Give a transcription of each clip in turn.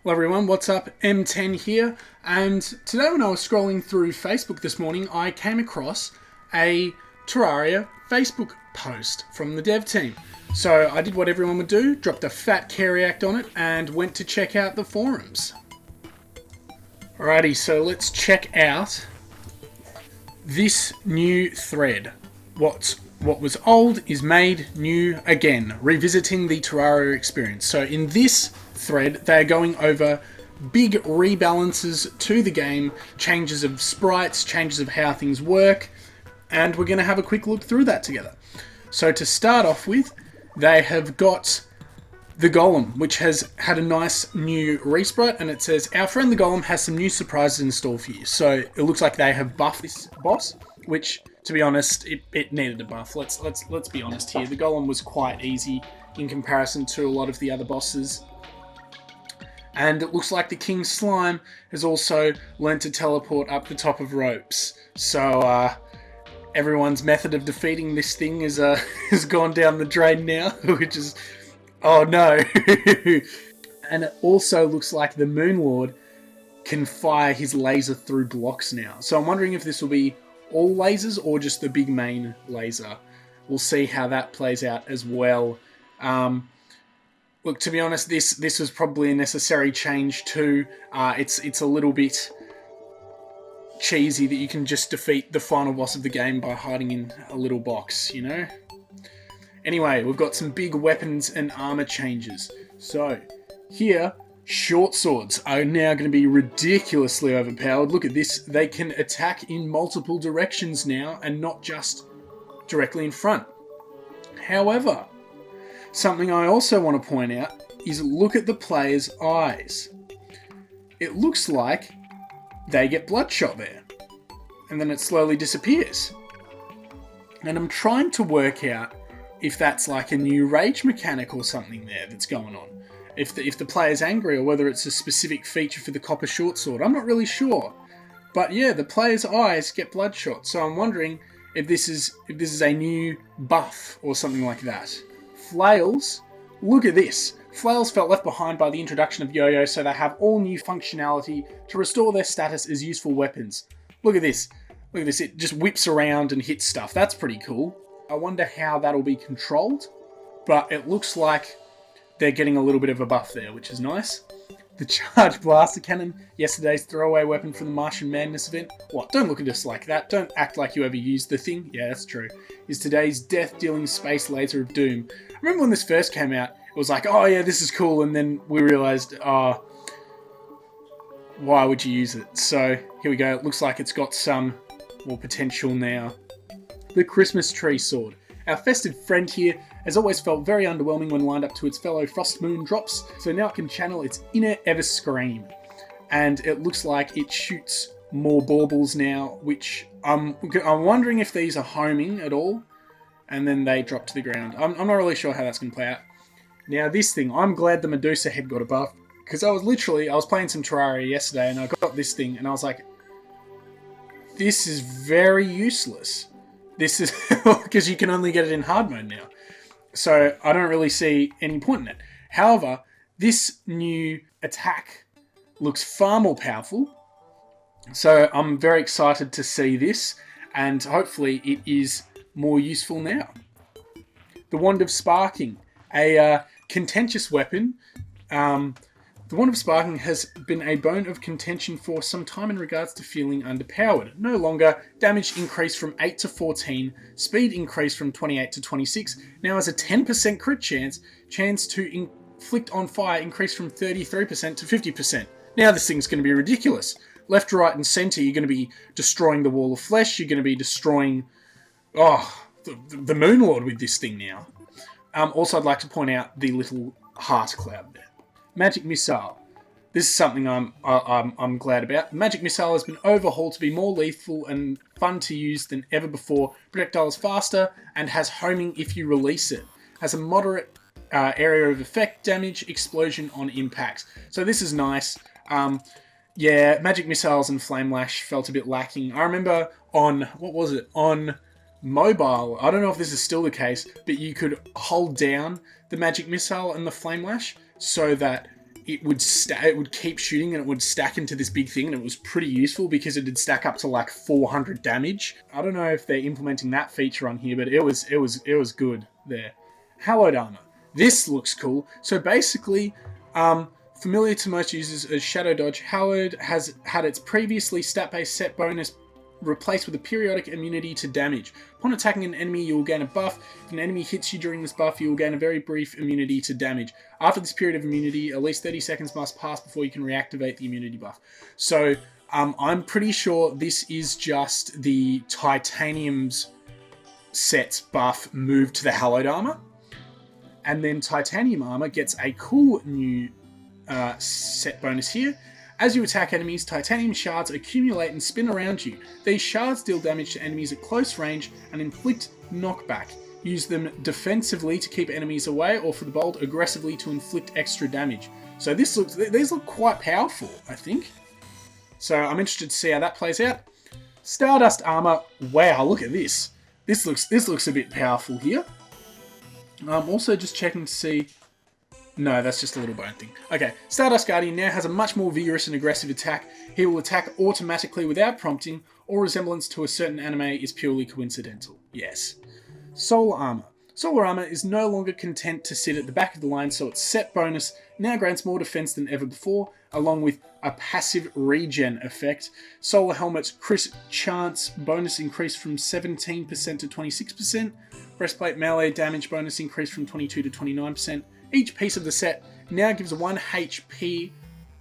Hello everyone, what's up? MTEN here, and today when I was scrolling through Facebook this morning, I came across a Terraria Facebook post from the dev team. So I did what everyone would do, dropped a fat care react on it, and went to check out the forums. Alrighty, so let's check out this new thread. What was old is made new again, revisiting the Terraria experience. So in this thread, they're going over big rebalances to the game, changes of sprites, changes of how things work, and we're going to have a quick look through that together. So to start off with, they have got the Golem, which has had a nice new resprite, and it says, our friend the Golem has some new surprises in store for you. So it looks like they have buffed this boss, which, to be honest, it needed a buff. Let's be honest here. The Golem was quite easy in comparison to a lot of the other bosses. And it looks like the King Slime has also learnt to teleport up the top of ropes. So everyone's method of defeating this thing is has gone down the drain now, which is, oh no. And it also looks like the Moon Lord can fire his laser through blocks now. So I'm wondering if this will be all lasers or just the big main laser. We'll see how that plays out as well. Look, to be honest, this was probably a necessary change too. It's a little bit cheesy that you can just defeat the final boss of the game by hiding in a little box, you know? Anyway, we've got some big weapons and armor changes. So, here, short swords are now going to be ridiculously overpowered. Look at this. They can attack in multiple directions now and not just directly in front. However, something I also want to point out is look at the player's eyes. It looks like they get bloodshot there, and then it slowly disappears. And I'm trying to work out if that's like a new rage mechanic or something there that's going on. If the player's angry, or whether it's a specific feature for the copper short sword. I'm not really sure. But yeah, the player's eyes get bloodshot, so I'm wondering if this is a new buff or something like that. Flails, look at this. Flails felt left behind by the introduction of Yo-Yo, so they have all new functionality to restore their status as useful weapons. Look at this. Look at this. It just whips around and hits stuff. That's pretty cool. I wonder how that'll be controlled, but it looks like they're getting a little bit of a buff there, which is nice. The Charge Blaster Cannon, yesterday's throwaway weapon from the Martian Madness event. What? Don't look at us like that. Don't act like you ever used the thing. Yeah, that's true. Is today's death-dealing space laser of doom. I remember when this first came out, it was like, oh yeah, this is cool, and then we realised, oh, why would you use it? So, here we go. It looks like it's got some more potential now. The Christmas Tree Sword. Our festive friend here has always felt very underwhelming when lined up to its fellow Frost Moon drops, so now it can channel its inner Ever Scream. And it looks like it shoots more baubles now, which I'm wondering if these are homing at all, and then they drop to the ground. I'm not really sure how that's going to play out. Now this thing, I'm glad the Medusa head got a buff, because I was playing some Terraria yesterday, and I got this thing, and I was like, this is very useless. This is because you can only get it in hard mode now. So I don't really see any point in it. However, this new attack looks far more powerful. So I'm very excited to see this, and hopefully it is more useful now. The Wand of Sparking, a contentious weapon. The Wand of Sparking has been a bone of contention for some time in regards to feeling underpowered. No longer, damage increased from 8 to 14, speed increased from 28 to 26, now has a 10% crit chance to inflict on fire increased from 33% to 50%. Now this thing's going to be ridiculous. Left, right and centre, you're going to be destroying the Wall of Flesh, you're going to be destroying the Moon Lord with this thing now. Also, I'd like to point out the little heart cloud there. Magic Missile. This is something I'm glad about. The Magic Missile has been overhauled to be more lethal and fun to use than ever before. Projectile is faster and has homing if you release it. Has a moderate area of effect, damage, explosion on impact. So this is nice. Yeah, Magic Missiles and Flame Lash felt a bit lacking. I remember on, on mobile, I don't know if this is still the case, but you could hold down the Magic Missile and the Flame Lash so that it would keep shooting and it would stack into this big thing, and it was pretty useful because it would stack up to like 400 damage. I don't know if they're implementing that feature on here, but it was good there. Hallowed Armor. This looks cool. So basically, familiar to most users as Shadow Dodge, Hallowed has had its previously stat-based set bonus replaced with a periodic immunity to damage. Upon attacking an enemy, you will gain a buff. If an enemy hits you during this buff, you will gain a very brief immunity to damage. After this period of immunity, at least 30 seconds must pass before you can reactivate the immunity buff. So, I'm pretty sure this is just the Titanium's set buff moved to the Hallowed Armor. And then Titanium Armor gets a cool new set bonus here. As you attack enemies, titanium shards accumulate and spin around you. These shards deal damage to enemies at close range and inflict knockback. Use them defensively to keep enemies away, or for the bold, aggressively to inflict extra damage. So these look quite powerful, I think. So I'm interested to see how that plays out. Stardust Armour. Wow, look at this. This looks a bit powerful here. I'm also just checking to see. No, that's just a little bone thing. Okay, Stardust Guardian now has a much more vigorous and aggressive attack. He will attack automatically without prompting. All resemblance to a certain anime is purely coincidental. Yes. Solar Armor. Solar Armor is no longer content to sit at the back of the line, so its set bonus now grants more defense than ever before, along with a passive regen effect. Solar Helmet's crit chance bonus increased from 17% to 26%. Breastplate melee damage bonus increased from 22 to 29%. Each piece of the set now gives 1 HP,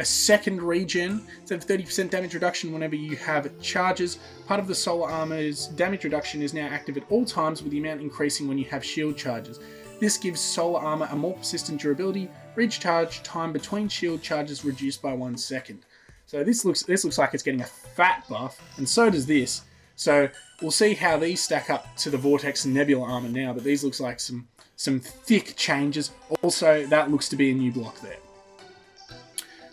a second regen, instead of 30% damage reduction whenever you have charges. Part of the Solar Armor's damage reduction is now active at all times, with the amount increasing when you have shield charges. This gives Solar Armor a more persistent durability. Recharge time between shield charges reduced by 1 second. So this looks like it's getting a fat buff, and so does this. So we'll see how these stack up to the Vortex and Nebula Armor now, but these looks like some thick changes. Also, that looks to be a new block there.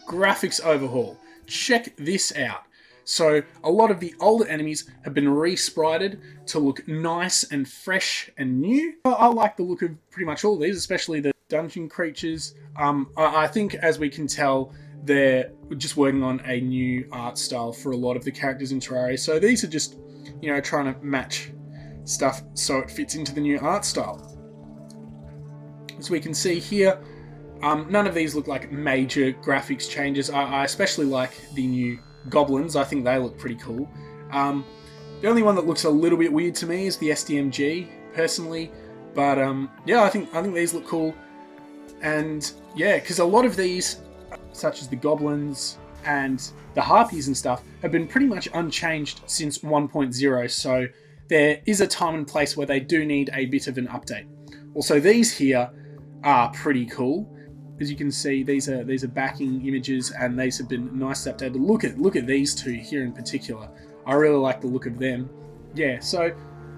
Graphics Overhaul. Check this out. So, a lot of the older enemies have been re-sprited to look nice and fresh and new. I like the look of pretty much all of these, especially the dungeon creatures. I think, as we can tell, they're just working on a new art style for a lot of the characters in Terraria. So these are just, trying to match stuff so it fits into the new art style. As we can see here, none of these look like major graphics changes. I especially like the new goblins. I think they look pretty cool. The only one that looks a little bit weird to me is the SDMG, personally. But yeah, I think these look cool. And yeah, because a lot of these, such as the goblins and the harpies and stuff, have been pretty much unchanged since 1.0. So there is a time and place where they do need a bit of an update. Also, these here are pretty cool. As you can see, these are backing images, and these have been nicely updated. Look at these two here in particular. I really like the look of them. Yeah, so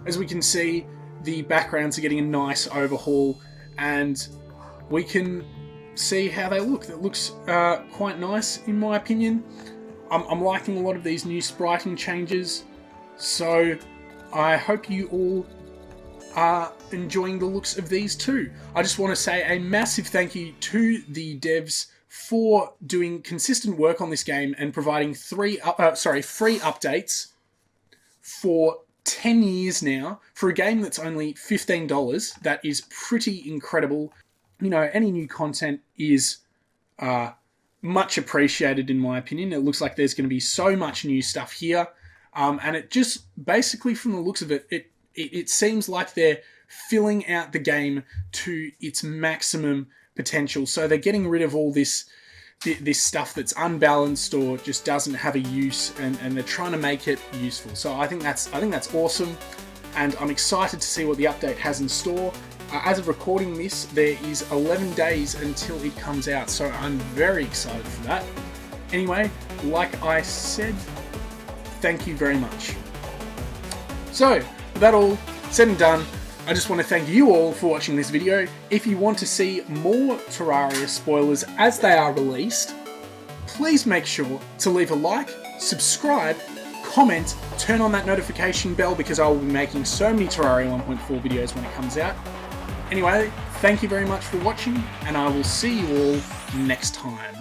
as we can see, the backgrounds are getting a nice overhaul, and we can see how they look. That looks quite nice in my opinion. I'm liking a lot of these new spriting changes, so I hope you all are enjoying the looks of these too. I just want to say a massive thank you to the devs for doing consistent work on this game and providing free updates for 10 years now for a game that's only $15. That is pretty incredible. Any new content is much appreciated in my opinion. It looks like there's going to be so much new stuff here, and it just basically, from the looks of it, it seems like they're filling out the game to its maximum potential. So they're getting rid of all this stuff that's unbalanced or just doesn't have a use, and they're trying to make it useful. So I think that's awesome, and I'm excited to see what the update has in store. As of recording this, there is 11 days until it comes out, so I'm very excited for that. Anyway, like I said, thank you very much. So, with that all said and done, I just want to thank you all for watching this video. If you want to see more Terraria spoilers as they are released, please make sure to leave a like, subscribe, comment, turn on that notification bell, because I will be making so many Terraria 1.4 videos when it comes out. Anyway, thank you very much for watching, and I will see you all next time.